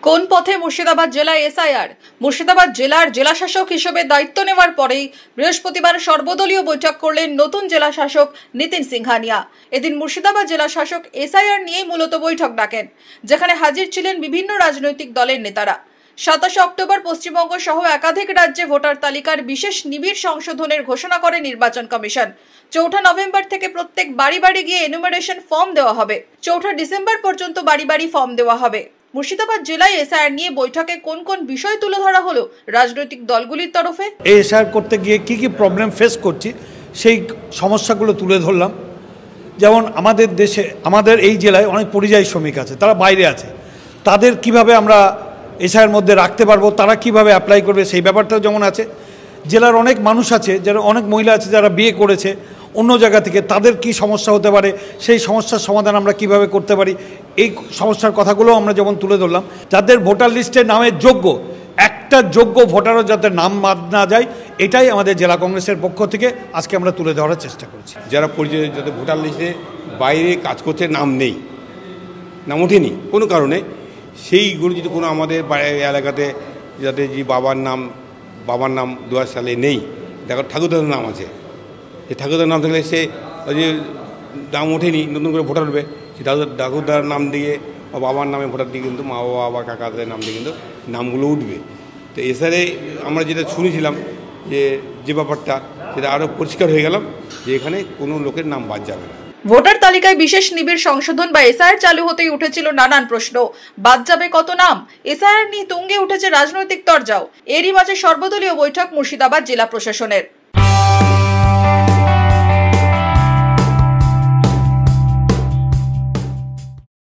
কোন পথে মুর্শিদাবাদ জেলায় এসআইআর? মুর্শিদাবাদ জেলার জেলাশাসক হিসেবে দায়িত্ব নেওয়ার পরেই বৃহস্পতিবার সর্বদলীয় বৈঠক করলেন নতুন জেলা শাসক নিতিন সিংহানিয়া। এদিন মুর্শিদাবাদ জেলা শাসক এসআইআর নিয়েই মূলত বৈঠক ডাকেন, যেখানে হাজির ছিলেন বিভিন্ন রাজনৈতিক দলের নেতারা। 27 অক্টোবর পশ্চিমবঙ্গ সহ একাধিক রাজ্যে ভোটার তালিকার বিশেষ নিবিড় সংশোধনের ঘোষণা করে নির্বাচন কমিশন। 4 নভেম্বর থেকে প্রত্যেক বাড়ি বাড়ি গিয়ে এনুমারেশন ফর্ম দেওয়া হবে। 4 ডিসেম্বর পর্যন্ত বাড়ি বাড়ি ফর্ম দেওয়া হবে। মুর্শিদাবাদ জেলায় এসআইআর নিয়ে বৈঠকে কোন কোন বিষয় তুলে ধরা হলো রাজনৈতিক দলগুলির তরফে? এসআইআর করতে গিয়ে কি প্রবলেম ফেস করছি সেই সমস্যাগুলো তুলে ধরলাম। যেমন আমাদের দেশে, আমাদের এই জেলায় অনেক পরিযায়ী শ্রমিক আছে, তারা বাইরে আছে, তাদের কিভাবে আমরা এসআইআর মধ্যে রাখতে পারবো, তারা কিভাবে অ্যাপ্লাই করবে সেই ব্যাপারটাও যেমন আছে। জেলার অনেক মানুষ আছে, যারা অনেক মহিলা আছে যারা বিয়ে করেছে অন্য জায়গা থেকে, তাদের কি সমস্যা হতে পারে, সেই সমস্যার সমাধান আমরা কিভাবে করতে পারি, এই সমস্যার কথাগুলো আমরা যেমন তুলে ধরলাম। যাদের ভোটার লিস্টে নামের যোগ্য, একটা যোগ্য ভোটারও যাতে নাম বাদ না যায়, এটাই আমাদের জেলা কংগ্রেসের পক্ষ থেকে আজকে আমরা তুলে ধরার চেষ্টা করছি। যারা পরিচয়, যাতে ভোটার লিস্টে বাইরে কাজ করতে নাম নেই, নাম ওঠেনি কোনো কারণে, সেইগুলো যদি কোনো আমাদের এলাকাতে যাতে যে বাবার নাম 2000 সালে নেই, দেখো ঠাকুরদার নাম আছে, সেই ঠাকুরদার নাম থাকলে সে যে নাম ওঠেনি, নতুন করে ভোটার উঠবে, সে ঠাকুরদার নাম দিয়ে বা বাবার নামে ভোটার দিয়ে কিন্তু মা বাবা বা কাকাদের নাম দিয়ে কিন্তু নামগুলো উঠবে। তো এছাড়া আমরা যেটা শুনেছিলাম যে ব্যাপারটা, সেটা আরও পরিষ্কার হয়ে গেলাম যে এখানে কোনো লোকের নাম বাদ যাবে না। ভোটার তালিকায় বিশেষ নিবিড় সংশোধন বা এসআইআর চালু হতেই উঠেছিল নানান প্রশ্ন। বাদ যাবে কত নাম? এসআইআর নিয়ে তুঙ্গে উঠেছে রাজনৈতিক তরজাও। এরই মাঝে সর্বদলীয় বৈঠক মুর্শিদাবাদ জেলা প্রশাসনের।